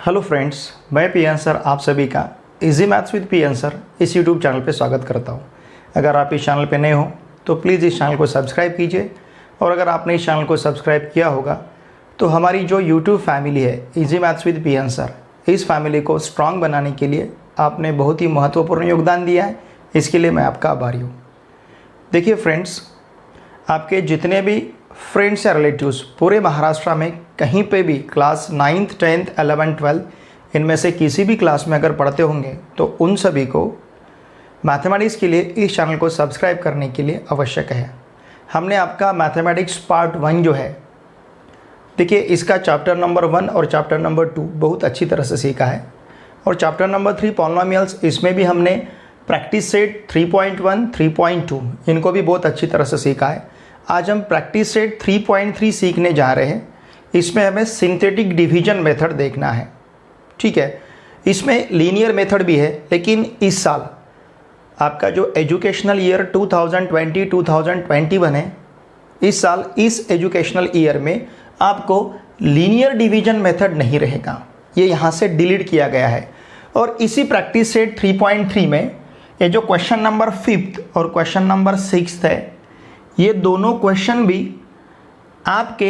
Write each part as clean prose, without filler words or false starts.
Hello friends, मैं P N sir आप सभी का easy maths with P N sir इस यूट्यूब चैनल पे स्वागत करता हूँ। अगर आप इस चैनल पे नए हो तो प्लीज़ इस चैनल को सब्सक्राइब कीजिए, और अगर आपने इस चैनल को सब्सक्राइब किया होगा तो हमारी जो यूट्यूब फैमिली है easy maths with P N sir, इस फैमिली को स्ट्रॉन्ग बनाने के लिए आपने बहुत ही महत्वपूर्ण योगदान दिया है। इसके लिए मैं आपका आभारी हूँ। देखिए फ्रेंड्स, आपके जितने भी फ्रेंड्स या रिलेटिव्स पूरे महाराष्ट्र में कहीं पे भी class 9th 10th 11th 12th इनमें से किसी भी क्लास में अगर पढ़ते होंगे तो उन सभी को मैथमेटिक्स के लिए इस चैनल को सब्सक्राइब करने के लिए आवश्यक है। हमने आपका मैथमेटिक्स पार्ट 1 जो है, देखिए इसका चैप्टर नंबर 1 और चैप्टर नंबर 2 बहुत अच्छी तरह से सीखा है, और चैप्टर नंबर 3 पॉलिनोमियल्स, इसमें भी हमने प्रैक्टिस सेट 3.1 3.2 इनको भी बहुत अच्छी तरह से सीखा है। आज हम प्रैक्टिस सेट 3.3 सीखने जा रहे हैं। इसमें हमें सिंथेटिक डिवीजन मेथड देखना है। ठीक है, इसमें लीनियर मेथड भी है, लेकिन इस साल आपका जो एजुकेशनल ईयर 2020-2021 है, इस साल इस एजुकेशनल ईयर में आपको लीनियर डिवीजन मेथड नहीं रहेगा, ये यहाँ से डिलीट किया गया है। और इसी प्रैक्टिस सेट 3.3 में ये जो क्वेश्चन नंबर 5th और क्वेश्चन नंबर 6th है, ये दोनों क्वेश्चन भी आपके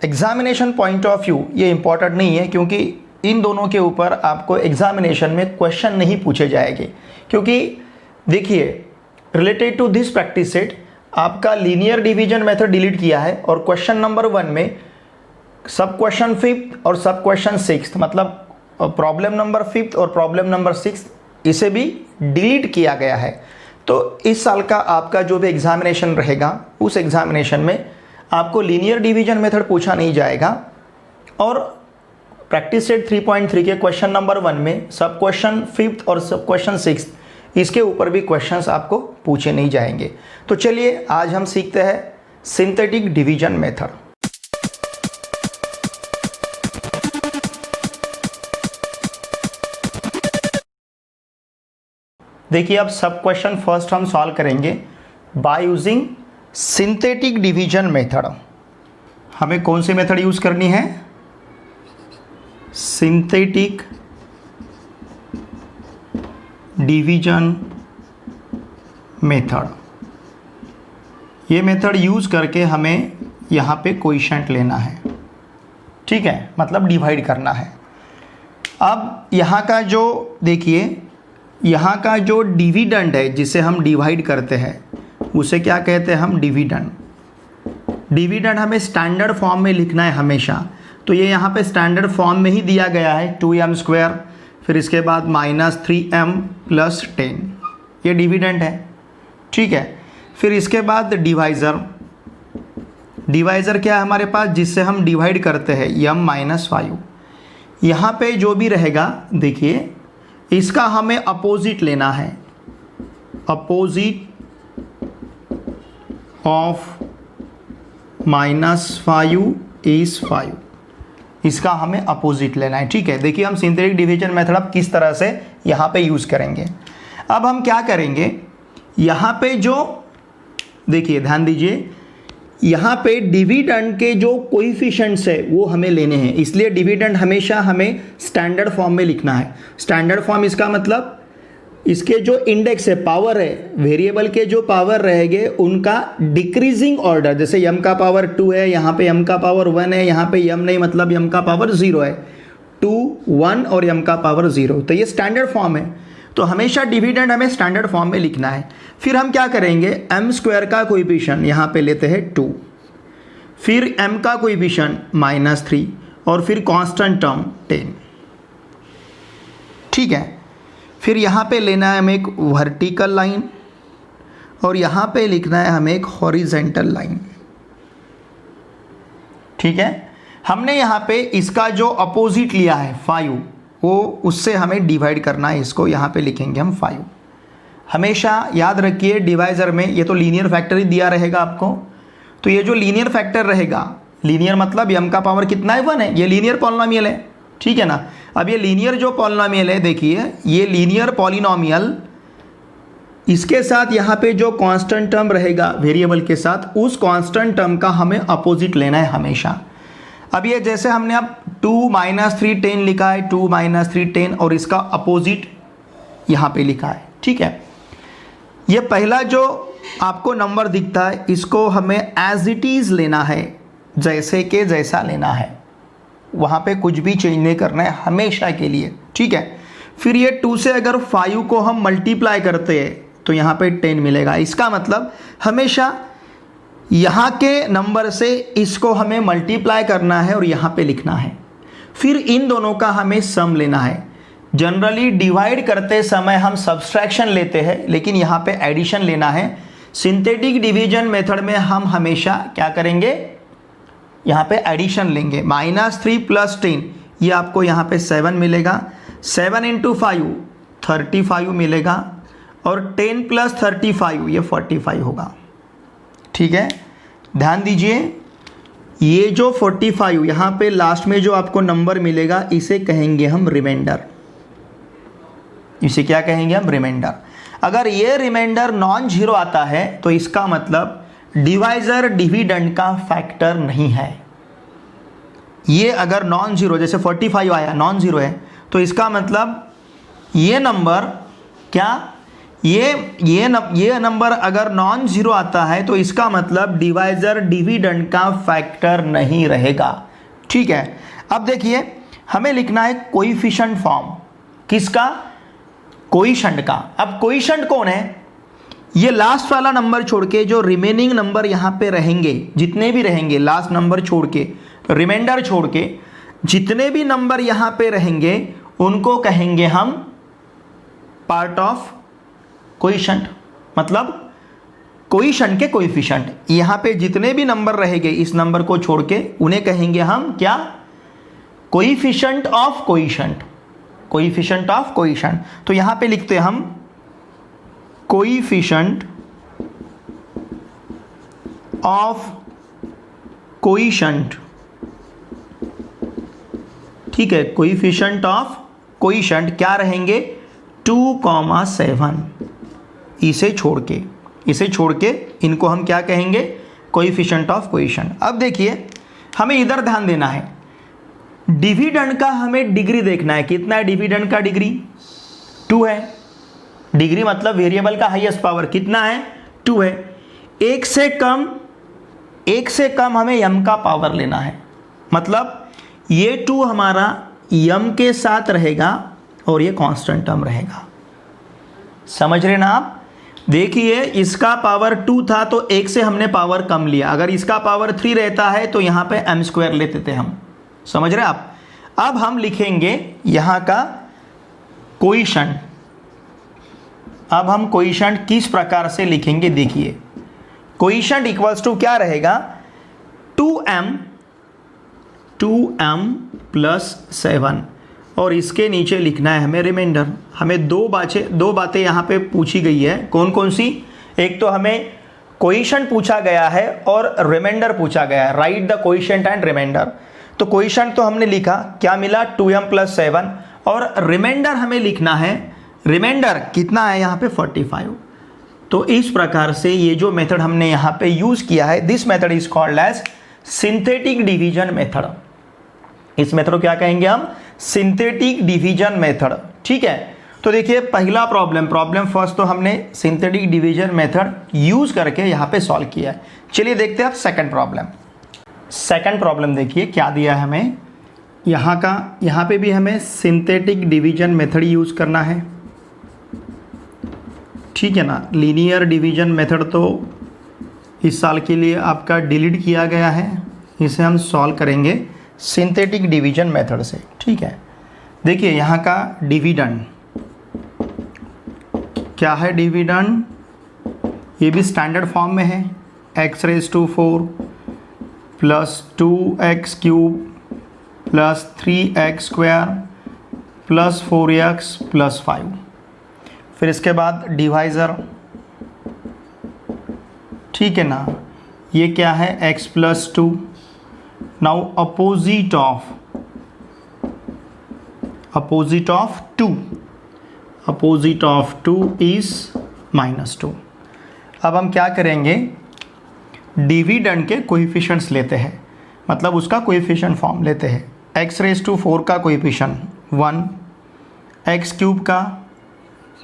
एग्जामिनेशन पॉइंट ऑफ व्यू ये इम्पॉर्टेंट नहीं है, क्योंकि इन दोनों के ऊपर आपको एग्जामिनेशन में क्वेश्चन नहीं पूछे जाएंगे। क्योंकि देखिए, related to this practice set आपका लीनियर डिवीजन मेथड डिलीट किया है, और क्वेश्चन नंबर 1 में सब क्वेश्चन 5th और सब क्वेश्चन 6th, मतलब प्रॉब्लम नंबर 5th और प्रॉब्लम नंबर 6th, इसे भी डिलीट किया गया है। तो इस साल का आपका जो भी एग्जामिनेशन रहेगा, उस एग्जामिनेशन में आपको लीनियर डिवीजन मेथड पूछा नहीं जाएगा, और प्रैक्टिस सेट 3.3 के क्वेश्चन नंबर 1 में सब क्वेश्चन 5th और सब क्वेश्चन 6th, इसके ऊपर भी क्वेश्चंस आपको पूछे नहीं जाएंगे। तो चलिए आज हम सीखते हैं सिंथेटिक डिवीजन मेथड। देखिए, अब सब क्वेश्चन फर्स्ट हम सॉल्व करेंगे by using synthetic division method. हमें कौन सी मेथड यूज करनी है? Synthetic division method. ये मेथड यूज करके हमें यहाँ पे कोएफिशिएंट लेना है। ठीक है, मतलब डिवाइड करना है। अब यहाँ का जो देखिए, यहाँ का जो डिविडेंड है जिसे हम डिवाइड करते हैं, उसे क्या कहते हैं हम? डिविडेंड। डिविडेंड हमें स्टैंडर्ड फॉर्म में लिखना है हमेशा, तो ये यहाँ पे स्टैंडर्ड फॉर्म में ही दिया गया है 2m², फिर इसके बाद -3m + 10, ये डिविडेंड है। ठीक है, फिर इसके बाद डिवाइज़र। डिवाइज़र क्या है हमारे पास, जिससे हम डिवाइड करते हैं m-5। यहाँ पे जो भी रहेगा, देखिए इसका हमें अपोजिट लेना है। अपोजिट ऑफ -5 इज 5, इसका हमें अपोजिट लेना है। ठीक है, देखिए हम सिंथेटिक डिवीजन मेथड अब किस तरह से यहाँ पे यूज़ करेंगे। अब हम क्या करेंगे, यहाँ पे जो देखिए ध्यान दीजिए, यहाँ पे डिविडेंड के जो कोएफिशिएंट्स है वो हमें लेने हैं, इसलिए डिविडेंड हमेशा हमें स्टैंडर्ड फॉर्म में लिखना है। स्टैंडर्ड फॉर्म इसका मतलब इसके जो इंडेक्स है, पावर है, वेरिएबल के जो पावर रहेंगे उनका डिक्रीजिंग ऑर्डर, जैसे m का पावर 2 है, यहाँ पे m का पावर 1 है, यहाँ पे m नहीं, मतलब m का पावर 0 है, 2 1 और m का पावर 0, तो ये स्टैंडर्ड फॉर्म है। तो हमेशा डिविडेंड हमें स्टैंडर्ड फॉर्म में लिखना है। फिर हम क्या करेंगे, m² का कोएफिशिएंट यहाँ पे लेते हैं 2, फिर m का कोएफिशिएंट -3, और फिर कांस्टेंट टर्म 10। ठीक है, फिर यहाँ पे लेना है हमें एक वर्टिकल लाइन, और यहाँ पे लिखना है हमें एक हॉरिजेंटल लाइन। ठीक है, हमने यहाँ पे इसका जो अपोजिट लिया है 5, वो उससे हमें डिवाइड करना है, इसको यहाँ पे लिखेंगे हम 5। हमेशा याद रखिए डिवाइज़र में ये तो लीनियर फैक्टर ही दिया रहेगा आपको, तो ये जो लीनियर फैक्टर रहेगा, लीनियर मतलब m का पावर कितना है? 1 है, ये लीनियर पॉलिनोमियल है। ठीक है ना। अब ये लीनियर जो पॉलिनोमियल है, देखिए ये लीनियर पॉलिनोमियल, इसके साथ यहाँ पे जो कांस्टेंट टर्म रहेगा वेरिएबल के साथ, उस कांस्टेंट टर्म का हमें अपोजिट लेना है हमेशा। अब ये जैसे हमने अब 2 - 3 10 लिखा है, 2 - 3 10, और इसका अपोजिट यहाँ पे लिखा है, ठीक है। ये पहला जो आपको नंबर दिखता है इसको हमें एज इट इज़ लेना है, जैसे के जैसा लेना है, वहाँ पे कुछ भी चेंज नहीं करना है हमेशा के लिए, ठीक है। फिर ये 2 से अगर 5 को हम मल्टीप्लाई करते हैं तो यहाँ पे 10 मिलेगा। इसका मतलब हमेशा यहाँ के नंबर से इसको हमें मल्टीप्लाई करना है और यहाँ पे लिखना है। फिर इन दोनों का हमें सम लेना है। जनरली डिवाइड करते समय हम सब्सट्रैक्शन लेते हैं, लेकिन यहाँ पे एडिशन लेना है। सिंथेटिक डिवीजन मेथड में हम हमेशा क्या करेंगे, यहाँ पे एडिशन लेंगे। -3 + 10 ये आपको यहाँ पे 7 मिलेगा, 7 × 5 35 मिलेगा, और 10 + 35 ये 45 होगा, ठीक है। ध्यान दीजिए, ये जो 45 यहाँ पे लास्ट में जो आपको नंबर मिलेगा इसे कहेंगे हम रिमाइंडर। इसे क्या कहेंगे हम, रिमाइंडर। अगर ये रिमाइंडर नॉन जीरो आता है तो इसका मतलब डिवाइजर डिविडेंड का फैक्टर नहीं है। ये अगर नॉन जीरो, जैसे 45 आया नॉन जीरो है, तो इसका मतलब ये नंबर क्या, ये नंबर अगर नॉन जीरो आता है तो इसका मतलब डिवाइजर डिविडेंड का फैक्टर नहीं रहेगा, ठीक है। अब देखिए हमें लिखना है कोएफिशिएंट फॉर्म, किसका, कोएफिशिएंट का। अब कोएफिशिएंट कौन है, ये लास्ट वाला नंबर छोड़ के जो रिमेनिंग नंबर यहाँ पे रहेंगे, जितने भी रहेंगे लास्ट नंबर छोड़ के, रिमाइंडर छोड़ के जितने भी नंबर यहाँ पे रहेंगे उनको कहेंगे हम पार्ट ऑफ कोएफिशिएंट, मतलब कोएफिशिएंट के कोएफिशिएंट। यहाँ पे जितने भी नंबर रहेंगे इस नंबर को छोड़ के उन्हें कहेंगे हम क्या, coefficient of coefficient, coefficient of coefficient. तो यहाँ पे लिखते हैं हम कोएफिशिएंट ऑफ कोएफिशिएंट, ठीक है। कोएफिशिएंट ऑफ कोएफिशिएंट क्या रहेंगे, 2,7। इसे छोड़ के इनको हम क्या कहेंगे, कोएफिशिएंट ऑफ कोएफिशिएंट। अब देखिए हमें इधर ध्यान देना है, डिविडेंड का हमें डिग्री देखना है। कितना है डिविडेंड का डिग्री, 2 है। डिग्री मतलब वेरिएबल का हाईएस्ट पावर कितना है, 2 है। एक से कम हमें m का पावर लेना है, मतलब ये 2 हमारा m के साथ रहेगा और ये कांस्टेंट टर्म रहेगा। समझ रहे ना आप। देखिए इसका पावर 2 था तो 1 से हमने पावर कम लिया। अगर इसका पावर 3 रहता है तो यहाँ पे m² लेते थे हम। समझ रहे आप। अब हम लिखेंगे यहाँ का कोएफिशिएंट। अब हम कोएफिशिएंट किस प्रकार से लिखेंगे, देखिए कोएफिशिएंट इक्वल्स टू क्या रहेगा, 2m + 7, और इसके नीचे लिखना है हमें रिमाइंडर। हमें दो बातें यहाँ पे पूछी गई है। कौन कौन सी, एक तो हमें कोएफिशिएंट पूछा गया है और रिमाइंडर पूछा गया है, write the coefficient and remainder. तो कोएफिशिएंट तो हमने लिखा, क्या मिला, 2m + 7, और रिमाइंडर हमें लिखना है, रिमाइंडर कितना है यहाँ पे 45। तो इस प्रकार से ये जो मेथड हमने यहाँ पे यूज किया है, this method is called as synthetic division method. इस मेथड को क्या कहेंगे हम, सिंथेटिक डिवीजन मेथड, ठीक है। तो देखिए पहला प्रॉब्लम फर्स्ट तो हमने सिंथेटिक डिवीजन मेथड यूज करके यहाँ पे सॉल्व किया है। चलिए देखते हैं अब सेकंड प्रॉब्लम देखिए क्या दिया है हमें। यहाँ पे भी हमें सिंथेटिक डिवीजन मेथड यूज करना है, ठीक है ना। लीनियर डिवीजन मेथड तो इस साल के लिए आपका डिलीट किया गया है, इसे हम सॉल्व करेंगे सिंथेटिक डिवीजन मेथड से, ठीक है। देखिए यहाँ का डिविडेंड क्या है, डिविडेंड ये भी स्टैंडर्ड फॉर्म में है, x⁴ + 2x³ + 3x² + 4x + 5। फिर इसके बाद डिवाइज़र, ठीक है ना, ये क्या है, x + 2। Now opposite of 2 is -2। अब हम क्या करेंगे, डिविडेंड के कोएफिशिएंट्स लेते हैं। मतलब उसका कोएफिशिएंट फॉर्म लेते हैं। एक्स रेज टू 4 का कोएफिशिएंट 1, एक्स क्यूब का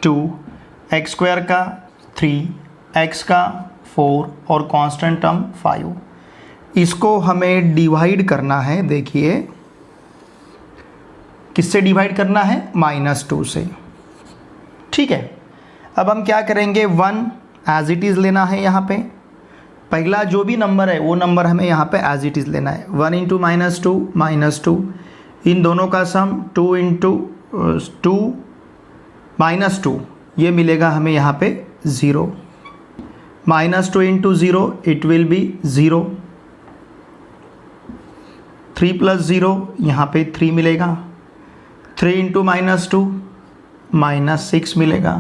2, एक्स स्क्वायर का 3, एक्स का 4 और कांस्टेंट टर्म 5। इसको हमें डिवाइड करना है। देखिए किससे डिवाइड करना है? -2 से। ठीक है, अब हम क्या करेंगे, 1 एज इट इज़ लेना है। यहाँ पे पहला जो भी नंबर है वो नंबर हमें यहाँ पे एज इट इज़ लेना है। 1 × -2 इन दोनों का सम 2 × 2 -2, ये मिलेगा हमें यहाँ पे 0। -2 × 0 इट विल बी 0। 3 + 0 यहाँ पे 3 मिलेगा। 3 × -2 -6 मिलेगा।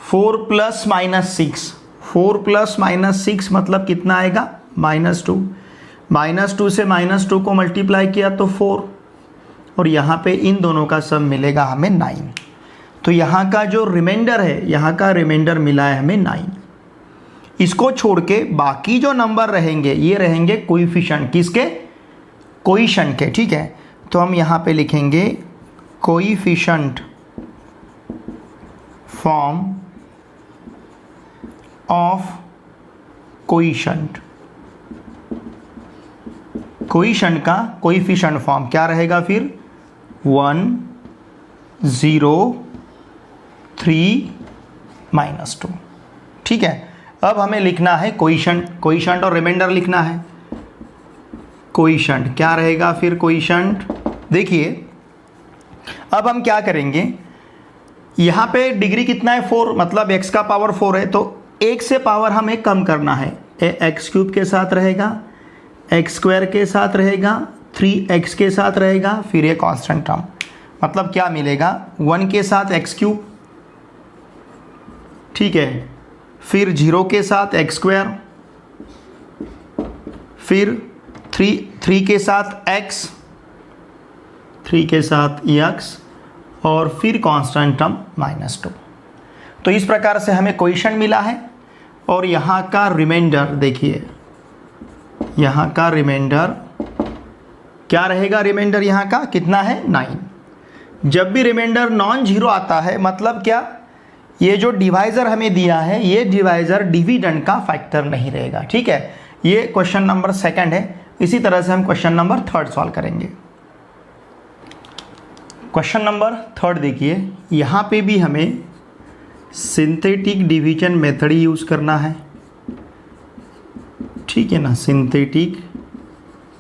4 + -6, 4 + -6 मतलब कितना आएगा? -2। -2 से -2 को मल्टीप्लाई किया तो 4, और यहाँ पे इन दोनों का सम मिलेगा हमें 9। तो यहाँ का जो रिमाइंडर है, यहाँ का रिमाइंडर मिला है हमें 9। इसको छोड़ के बाकी जो नंबर रहेंगे ये रहेंगे कोएफिशिएंट किसके? कोएफिशिएंट के। ठीक है, तो हम यहाँ पे लिखेंगे coefficient form of coefficient. Coefficient का कोएफिशिएंट फॉर्म क्या रहेगा फिर? 1, 0, 3, -2। ठीक है, अब हमें लिखना है कोएफिशिएंट और रिमाइंडर लिखना है। कोएफिशिएंट क्या रहेगा फिर? कोएफिशिएंट देखिए अब हम क्या करेंगे, यहाँ पे डिग्री कितना है? 4, मतलब x का पावर 4 है, तो 1 से पावर हमें कम करना है। x³ के साथ रहेगा, x² के साथ रहेगा, 3x के साथ रहेगा, फिर ये कांस्टेंट टर्म, मतलब क्या मिलेगा? 1 के साथ x³, ठीक है, फिर 0 के साथ x², फिर 3 के साथ x, 3 के साथ x, और फिर कांस्टेंट टर्म -2। तो इस प्रकार से हमें कोएफिशिएंट मिला है। और यहाँ का रिमाइंडर देखिए, यहाँ का रिमाइंडर क्या रहेगा? रिमाइंडर यहाँ का कितना है? 9। जब भी रिमाइंडर नॉन जीरो आता है मतलब क्या? ये जो डिवाइज़र हमें दिया है ये डिवाइज़र डिविडेंड का फैक्टर नहीं रहेगा। ठीक है, ये क्वेश्चन नंबर 2 है। इसी तरह से हम क्वेश्चन नंबर 3 सॉल्व करेंगे। क्वेश्चन नंबर 3 देखिए, यहाँ पे भी हमें सिंथेटिक डिवीजन मेथड यूज़ करना है। ठीक है ना, सिंथेटिक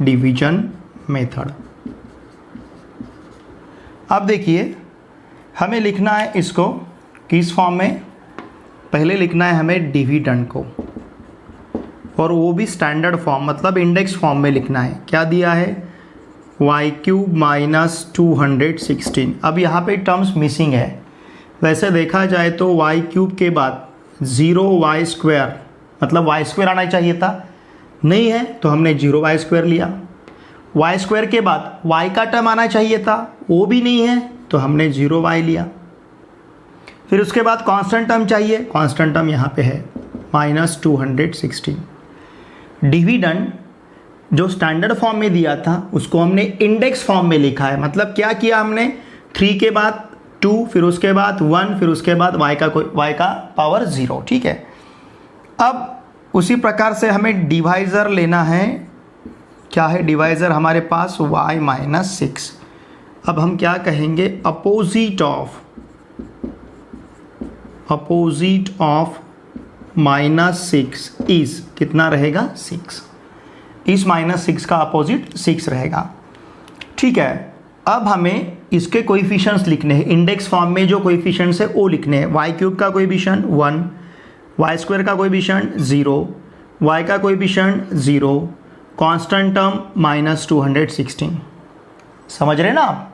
डिवीजन मेथड। अब देखिए हमें लिखना है इसको किस फॉर्म में? पहले लिखना है हमें डिविडेंड को, और वो भी स्टैंडर्ड फॉर्म मतलब इंडेक्स फॉर्म में लिखना है। क्या दिया है? y³ - 216। अब यहाँ पे टर्म्स मिसिंग है। वैसे देखा जाए तो y³ के बाद 0y² मतलब y² आना चाहिए था, नहीं है तो हमने 0y² लिया। y² के बाद y का टर्म आना चाहिए था, वो भी नहीं है तो हमने 0y लिया। फिर उसके बाद कांस्टेंट टर्म चाहिए, कांस्टेंट टर्म यहाँ पे है -216। डिविडेंड जो स्टैंडर्ड फॉर्म में दिया था उसको हमने इंडेक्स फॉर्म में लिखा है। मतलब क्या किया हमने? 3 के बाद 2, फिर उसके बाद 1, फिर उसके बाद y का पावर 0। ठीक है, अब उसी प्रकार से हमें डिवाइज़र लेना है। क्या है डिवाइज़र हमारे पास? y - 6। अब हम क्या कहेंगे? अपोजिट ऑफ -6 इज कितना रहेगा? 6। इस -6 का अपोजिट 6 रहेगा। ठीक है, अब हमें इसके कोएफिशिएंट्स लिखने हैं। इंडेक्स फॉर्म में जो कोएफिशिएंट्स है वो लिखने हैं। y³ का कोएफिशिएंट 1, y² का कोएफिशिएंट 0, y का कोएफिशिएंट 0, कांस्टेंट टर्म -216। समझ रहे ना आप?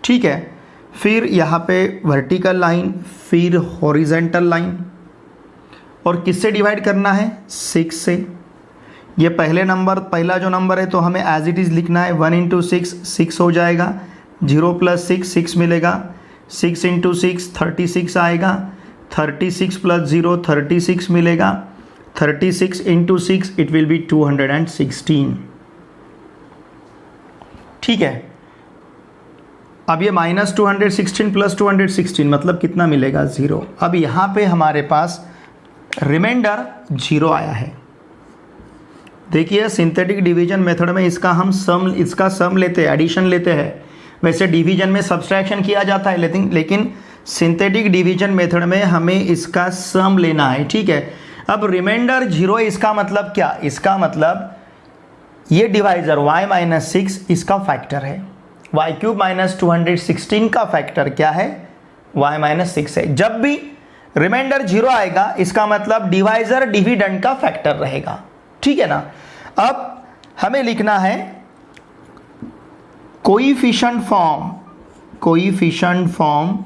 ठीक है, फिर यहाँ पे वर्टिकल लाइन, फिर हॉरिजेंटल लाइन, और किससे डिवाइड करना है? 6 से। ये पहला जो नंबर है तो हमें एज इट इज़ लिखना है। 1 × 6 6 हो जाएगा, 0 + 6 6 मिलेगा, 6 × 6 36 आएगा, 36 + 0 36 मिलेगा, 36 × 6 इट विल बी 216। ठीक है। अब ये -216 + 216 मतलब कितना मिलेगा? 0। अब यहाँ पे हमारे पास रिमाइंडर 0 आया है। देखिए सिंथेटिक डिवीजन मेथड में इसका सम लेते हैं, एडिशन लेते हैं। वैसे डिवीजन में सब्सट्रैक्शन किया जाता है, लेकिन सिंथेटिक डिवीजन मेथड में हमें इसका सम लेना है, ठीक है। अब रिमाइंडर 0 इसका मतलब क्या? इसका मतलब ये डिवाइजर y-6 इसका फैक्टर है, y³ - 216 का फैक्टर क्या है? y-6 है। जब भी रिमाइंडर 0 आएगा इसका मतलब डिवाइजर डिविडेंड का फैक्टर रहेगा, ठीक है ना। अब हमें लिखना है कोएफिशिएंट फॉर्म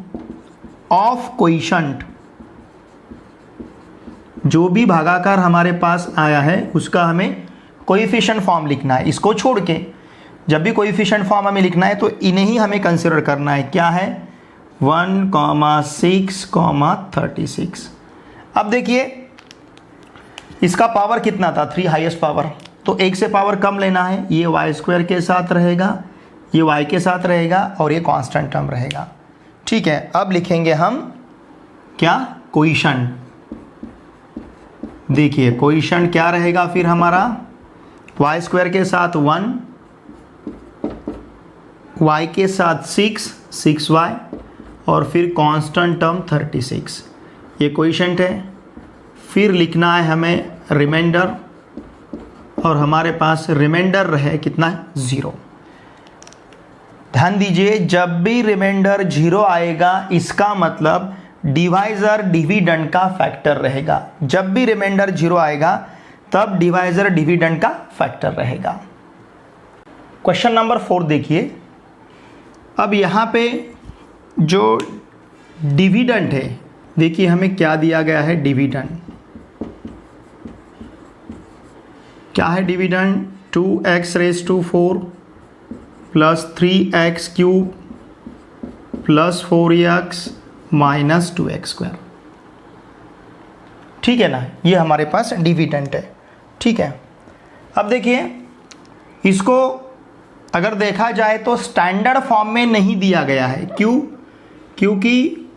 ऑफ कोएफिशिएंट। जो भी भागाकार हमारे पास आया है उसका हमें कोएफिशिएंट फॉर्म लिखना है। इसको छोड़ के जब भी कोएफिशिएंट फॉर्म हमें लिखना है तो इन्हें ही हमें कंसिडर करना है। क्या है? 1, 6, 36। अब देखिए इसका पावर कितना था? 3 हाईएस्ट पावर, तो 1 से पावर कम लेना है। ये y² के साथ रहेगा, ये y के साथ रहेगा और ये कांस्टेंट टर्म रहेगा, ठीक है। अब लिखेंगे हम क्या? कोएफिशिएंट। देखिए कोएफिशिएंट क्या रहेगा फिर हमारा? y² के साथ 1, y के साथ 6y और फिर कांस्टेंट टर्म 36। ये कोएफिशिएंट है। फिर लिखना है हमें रिमाइंडर, और हमारे पास रिमाइंडर रहे कितना? 0। ध्यान दीजिए जब भी रिमाइंडर 0 आएगा इसका मतलब डिवाइजर डिविडेंड का फैक्टर रहेगा। जब भी रिमाइंडर 0 आएगा तब डिवाइजर डिविडेंड का फैक्टर रहेगा। क्वेश्चन नंबर 4 देखिए। अब यहाँ पे जो डिविडेंड है, देखिए हमें क्या दिया गया है? डिविडेंड क्या है? Dividend 2x⁴ + 3x³ + 4x - 2x², ठीक है ना। ये हमारे पास डिविडेंड है, ठीक है। अब देखिए इसको अगर देखा जाए तो स्टैंडर्ड फॉर्म में नहीं दिया गया है। क्यों? क्योंकि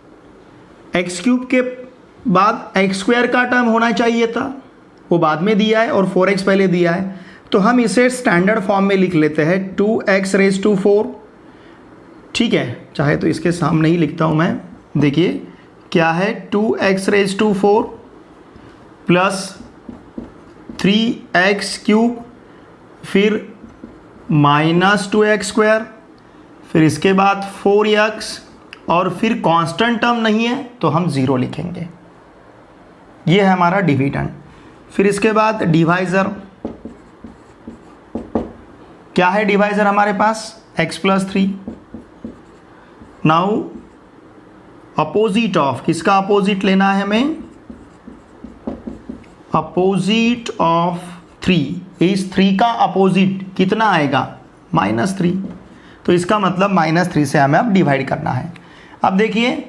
x³ के बाद x² का टर्म होना चाहिए था, वो बाद में दिया है, और 4x पहले दिया है। तो हम इसे स्टैंडर्ड फॉर्म में लिख लेते हैं 2x⁴, ठीक है। चाहे तो इसके सामने ही लिखता हूँ मैं। देखिए क्या है? 2x⁴ + 3x³ फिर -2x², फिर इसके बाद 4x, और फिर कांस्टेंट टर्म नहीं है तो हम 0 लिखेंगे। ये है हमारा डिविडेंड। फिर इसके बाद डिवाइजर, क्या है डिवाइजर हमारे पास? x + 3। नाउ अपोजिट ऑफ, किसका अपोजिट लेना है हमें? Opposite of 3। इस 3 का अपोजिट कितना आएगा? -3। तो इसका मतलब -3 से हमें अब डिवाइड करना है। अब देखिए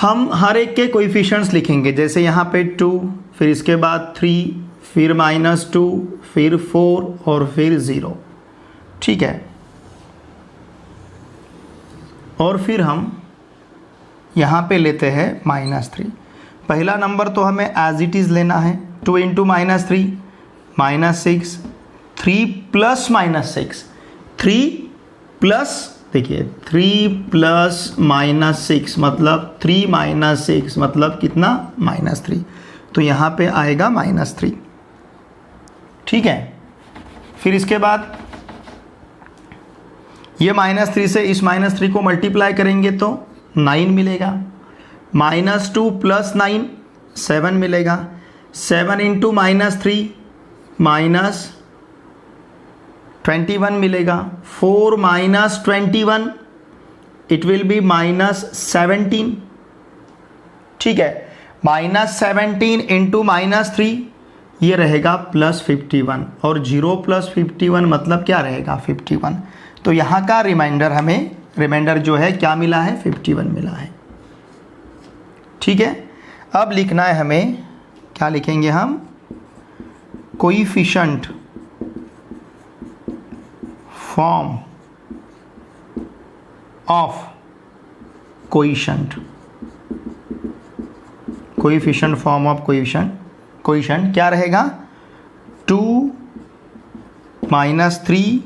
हम हर एक के कोएफिशिएंट्स लिखेंगे। जैसे यहाँ पे 2, फिर इसके बाद 3, फिर -2, फिर 4 और फिर 0, ठीक है। और फिर हम यहाँ पे लेते हैं -3। पहला नंबर तो हमें एज इट इज़ लेना है। 2 × -3 -6, 3 + -6, 3 प्लस, देखिए 3 + -6 मतलब 3 - 6 मतलब कितना? -3। तो यहाँ पे आएगा -3, ठीक है। फिर इसके बाद ये -3 से इस -3 को मल्टीप्लाई करेंगे तो 9 मिलेगा। -2 + 9 7 मिलेगा। 7 × -3 -21 मिलेगा। 4 - 21 इट विल बी -17, ठीक है। -17 × -3 ये रहेगा +51, और 0 + 51 मतलब क्या रहेगा? 51। तो यहाँ का रिमाइंडर जो है क्या मिला है? 51 मिला है, ठीक है। अब लिखना है हमें, क्या लिखेंगे हम? Coefficient form of quotient, coefficient form of quotient क्या रहेगा 2 -3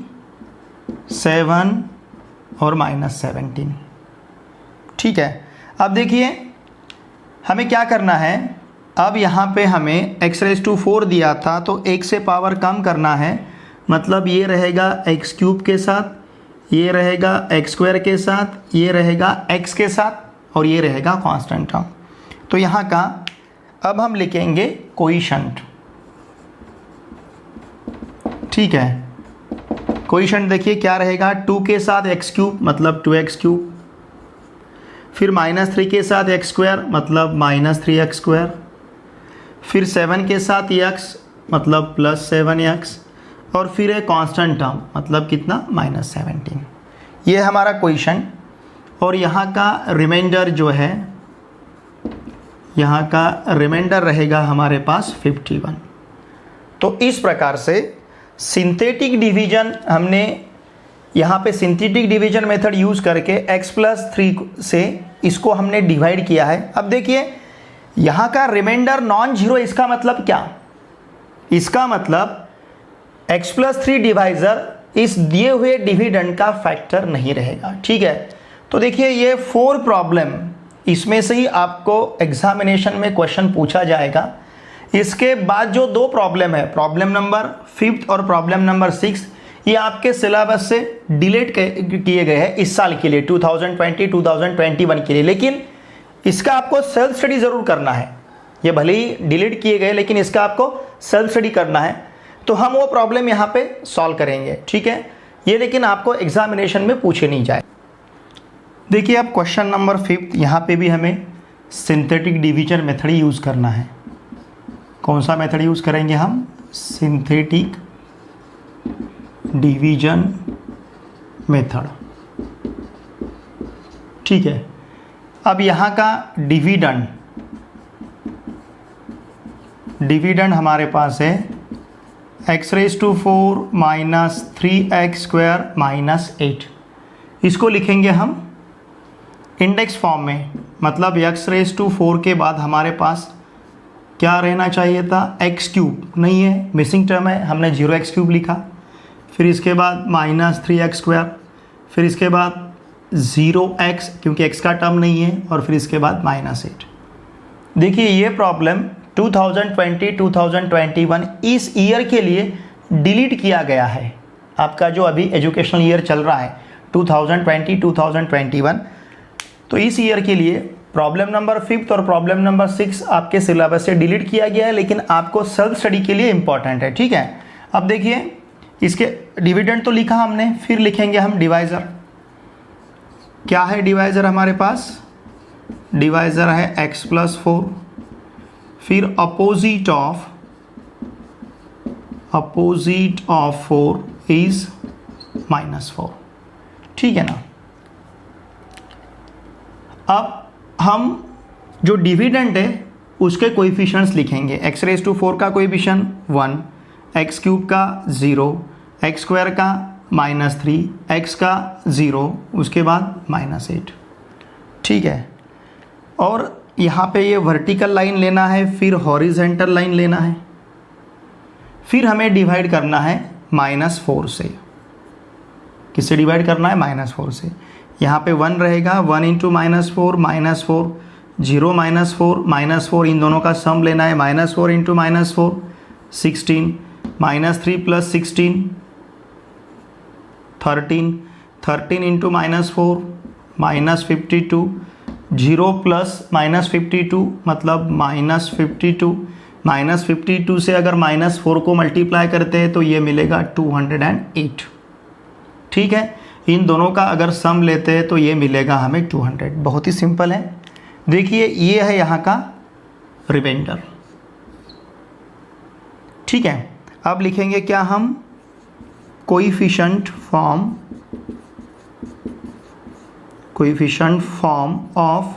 7 और -17। ठीक है, अब देखिए हमें क्या करना है, अब यहाँ पे हमें x⁴ दिया था तो एक से पावर कम करना है, मतलब ये रहेगा x³ के साथ, ये रहेगा x² के साथ, ये रहेगा x के साथ और ये रहेगा कांस्टेंट टर्म। तो यहाँ का अब हम लिखेंगे कोइशंट। ठीक है, कोइशंट देखिए क्या रहेगा 2 के साथ x³ मतलब 2x³, फिर -3 के साथ x² मतलब -3x², फिर 7 के साथ x मतलब +7x और फिर एक कांस्टेंट टर्म मतलब कितना -17। ये हमारा कोइशंट और यहाँ का रिमाइंडर जो है, यहाँ का रिमाइंडर रहेगा हमारे पास 51। तो इस प्रकार से सिंथेटिक डिवीजन हमने यहाँ पे सिंथेटिक डिवीजन मेथड यूज़ करके x+3 से इसको हमने डिवाइड किया है। अब देखिए यहाँ का रिमाइंडर नॉन जीरो, इसका मतलब क्या, इसका मतलब x+3 डिवाइज़र इस दिए हुए डिविडेंड का फैक्टर नहीं रहेगा। ठीक है, तो देखिए ये 4 प्रॉब्लम इसमें से ही आपको एग्जामिनेशन में क्वेश्चन पूछा जाएगा। इसके बाद जो 2 प्रॉब्लम है, प्रॉब्लम नंबर 5 और प्रॉब्लम नंबर 6, ये आपके सिलेबस से डिलीट किए गए हैं इस साल के लिए 2020-2021 के लिए, लेकिन इसका आपको सेल्फ स्टडी ज़रूर करना है। ये भले ही डिलीट किए गए लेकिन इसका आपको सेल्फ स्टडी करना है, तो हम वो प्रॉब्लम यहाँ पे सॉल्व करेंगे। ठीक है, ये लेकिन आपको एग्जामिनेशन में पूछे नहीं जाए। देखिए अब क्वेश्चन नंबर 5, यहाँ पे भी हमें सिंथेटिक डिवीजन मेथड यूज़ करना है। कौन सा मेथड यूज़ करेंगे हम, सिंथेटिक डिवीजन मेथड। ठीक है, अब यहाँ का डिविडेंड हमारे पास है x⁴ -3x² -8। इसको लिखेंगे हम इंडेक्स फॉर्म में, मतलब x⁴ के बाद हमारे पास क्या रहना चाहिए था, x³ नहीं है, मिसिंग टर्म है, हमने 0x³ लिखा, फिर इसके बाद -3x², फिर इसके बाद 0x क्योंकि x का टर्म नहीं है, और फिर इसके बाद -8। देखिए ये प्रॉब्लम 2020-2021 इस ईयर के लिए डिलीट किया गया है। आपका जो अभी एजुकेशनल ईयर चल रहा है 2020-2021, तो इस ईयर के लिए प्रॉब्लम नंबर 5 और प्रॉब्लम नंबर 6 आपके सिलेबस से डिलीट किया गया है, लेकिन आपको सेल्फ स्टडी के लिए इंपॉर्टेंट है। ठीक है, अब देखिए इसके डिविडेंड तो लिखा हमने, फिर लिखेंगे हम डिवाइज़र। क्या है डिवाइज़र हमारे पास, डिवाइज़र है x+4, फिर अपोजिट ऑफ 4 इज -4। ठीक है ना। अब हम जो डिविडेंड है उसके कोएफिशिएंट्स लिखेंगे। x⁴ का कोएफिशिएंट 1, x³ का 0, x² का -3, x का 0, उसके बाद -8। ठीक है, और यहाँ पे ये वर्टिकल लाइन लेना है, फिर हॉरिजेंटल लाइन लेना है, फिर हमें डिवाइड करना है -4 से। किससे डिवाइड करना है, -4 से। यहाँ पे 1 रहेगा, 1 × -4 -4, 0 -4 -4, इन दोनों का सम लेना है, -4 × -4 16, -3 + 16 13, 13 × -4 -52, 0 + -52 मतलब -52, -52 से अगर -4 को मल्टीप्लाई करते हैं तो ये मिलेगा 208। ठीक है, इन दोनों का अगर सम लेते हैं तो ये मिलेगा हमें 200। बहुत ही सिंपल है। देखिए ये है यहाँ का रिमाइंडर। ठीक है, अब लिखेंगे क्या हम, कोएफिशिएंट फॉर्म ऑफ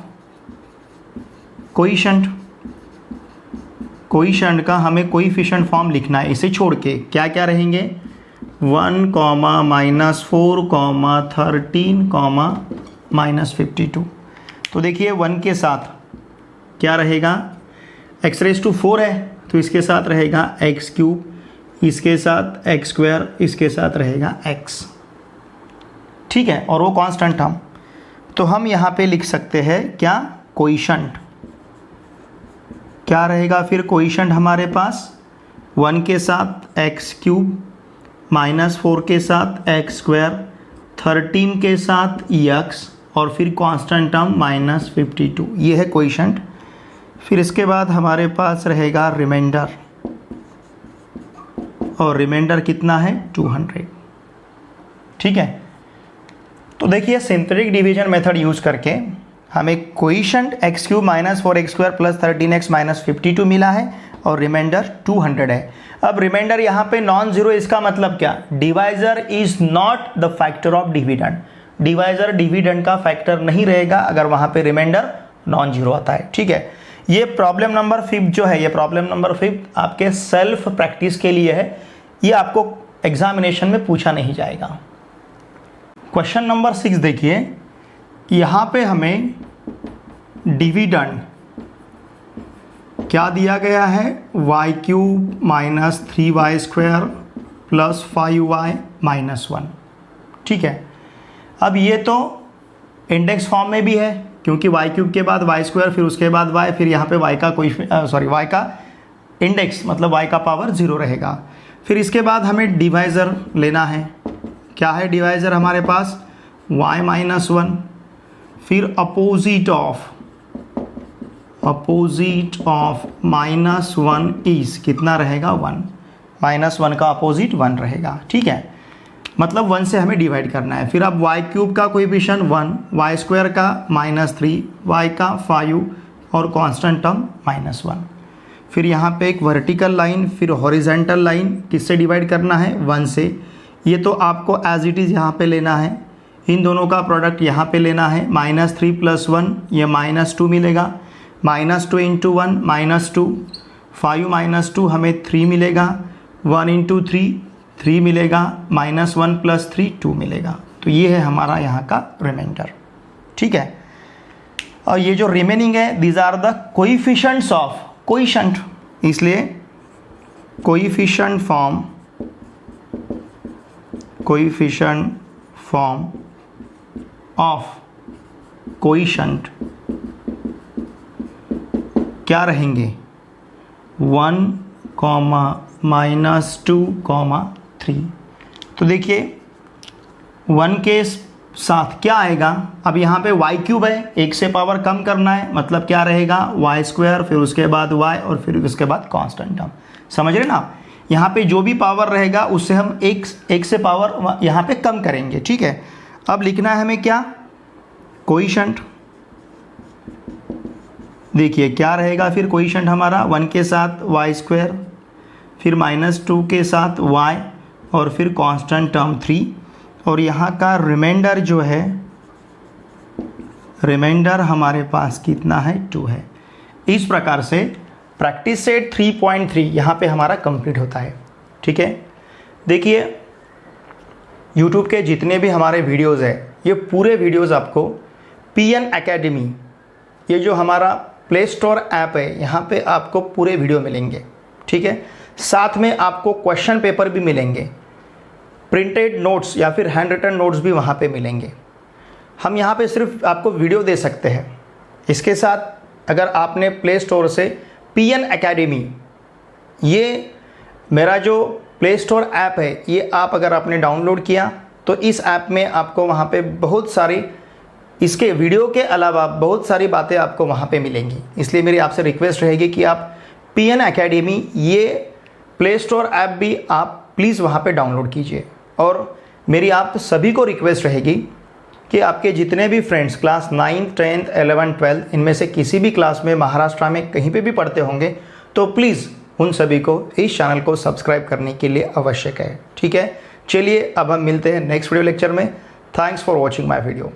कोएफिशिएंट का हमें कोएफिशिएंट फॉर्म लिखना है। इसे छोड़ के क्या क्या रहेंगे, 1, -4, 13, -52। तो देखिए 1 के साथ क्या रहेगा, x⁴ है तो इसके साथ रहेगा x³, इसके साथ x², इसके साथ रहेगा x। ठीक है, और वो कांस्टेंट टर्म, तो हम यहाँ पे लिख सकते हैं क्या, कोएफिशिएंट। क्या रहेगा फिर कोएफिशिएंट हमारे पास, 1 के साथ x³ -4 के साथ x², 13 के साथ x और फिर कांस्टेंट टर्म -52, ये है कोएफिशिएंट। फिर इसके बाद हमारे पास रहेगा रिमाइंडर, और रिमाइंडर कितना है, 200। ठीक है, तो देखिए सिंथेटिक डिवीजन मेथड यूज करके हमें कोएफिशिएंट x³ -4x² + 13x -52 मिला है और रिमाइंडर 200 है। अब रिमाइंडर यहाँ पे नॉन जीरो, इसका मतलब क्या, divisor is not the factor of dividend. Divisor dividend का फैक्टर नहीं रहेगा अगर वहाँ पे रिमाइंडर नॉन जीरो आता है। ठीक है, ये प्रॉब्लम नंबर 5 जो है, ये प्रॉब्लम नंबर 5 आपके सेल्फ प्रैक्टिस के लिए है, ये आपको एग्जामिनेशन में पूछा नहीं जाएगा। क्वेश्चन नंबर 6 देखिए, यहाँ पे हमें डिविडेंड क्या दिया गया है, y³ - 3y² + 5y - 1। ठीक है, अब ये तो इंडेक्स फॉर्म में भी है क्योंकि y³ के बाद y², फिर उसके बाद y, फिर यहाँ पे y का y का इंडेक्स मतलब y का पावर 0 रहेगा। फिर इसके बाद हमें डिवाइज़र लेना है। क्या है डिवाइज़र हमारे पास, y - 1, फिर अपोजिट ऑफ -1 इज कितना रहेगा, 1। -1 का अपोजिट 1 रहेगा। ठीक है, मतलब 1 से हमें डिवाइड करना है। फिर अब y³ का कोएफिशिएंट 1, y² का -3, y का 5 और कांस्टेंट टर्म -1। फिर यहाँ पे एक वर्टिकल लाइन, फिर हॉरिजेंटल लाइन, किससे डिवाइड करना है, 1 से। ये तो आपको एज इट इज़ यहाँ पे लेना है, इन दोनों का प्रोडक्ट यहाँ पे लेना है, -3 + 1 ये -2 मिलेगा, -2 × 1 -2, 5 - 2 हमें 3 मिलेगा, 1 × 3 3 मिलेगा, -1 + 3 2 मिलेगा। तो ये है हमारा यहाँ का रिमाइंडर। ठीक है, और ये जो रिमेनिंग है these are the coefficients of coefficient, इसलिए कोएफिशिएंट फॉर्म ऑफ कोएफिशिएंट क्या रहेंगे, 1, -2, 3। तो देखिए 1 के साथ क्या आएगा, अब यहाँ पे y³ है, 1 से पावर कम करना है, मतलब क्या रहेगा, y², फिर उसके बाद y और फिर उसके बाद कांस्टेंट टर्म। समझ रहे ना आप, यहाँ पे जो भी पावर रहेगा उससे हम एक से पावर यहाँ पे कम करेंगे। ठीक है, अब लिखना है हमें क्या, कोएफिशिएंट। देखिए क्या रहेगा फिर कोएफिशिएंट हमारा, 1 के साथ y², फिर -2 के साथ y और फिर कांस्टेंट टर्म 3, और यहाँ का रिमाइंडर जो है, रिमाइंडर हमारे पास कितना है, 2 है। इस प्रकार से प्रैक्टिस सेट 3.3 यहाँ पे हमारा कंप्लीट होता है। ठीक है, देखिए YouTube के जितने भी हमारे वीडियोस है, ये पूरे वीडियोस आपको PN Academy, ये जो हमारा प्ले स्टोर ऐप है, यहाँ पे आपको पूरे वीडियो मिलेंगे। ठीक है, साथ में आपको क्वेश्चन पेपर भी मिलेंगे, प्रिंटेड नोट्स या फिर हैंड रिटन नोट्स भी वहाँ पे मिलेंगे। हम यहाँ पे सिर्फ आपको वीडियो दे सकते हैं। इसके साथ अगर आपने प्ले स्टोर से PN Academy, ये मेरा जो प्ले स्टोर ऐप है, ये आप अगर आपने डाउनलोड किया तो इस ऐप में आपको वहाँ पे बहुत सारी, इसके वीडियो के अलावा बहुत सारी बातें आपको वहाँ पे मिलेंगी। इसलिए मेरी आपसे रिक्वेस्ट रहेगी कि आप PN Academy ये प्ले स्टोर ऐप भी आप प्लीज़ वहाँ पे डाउनलोड कीजिए। और मेरी आप सभी को रिक्वेस्ट रहेगी कि आपके जितने भी friends class 9th 10th 11th 12th इनमें से किसी भी क्लास में महाराष्ट्र में कहीं पे भी पढ़ते होंगे, तो प्लीज़ उन सभी को इस चैनल को सब्सक्राइब करने के लिए आवश्यक है। ठीक है, चलिए अब हम मिलते हैं नेक्स्ट वीडियो लेक्चर में। Thanks for watching my video.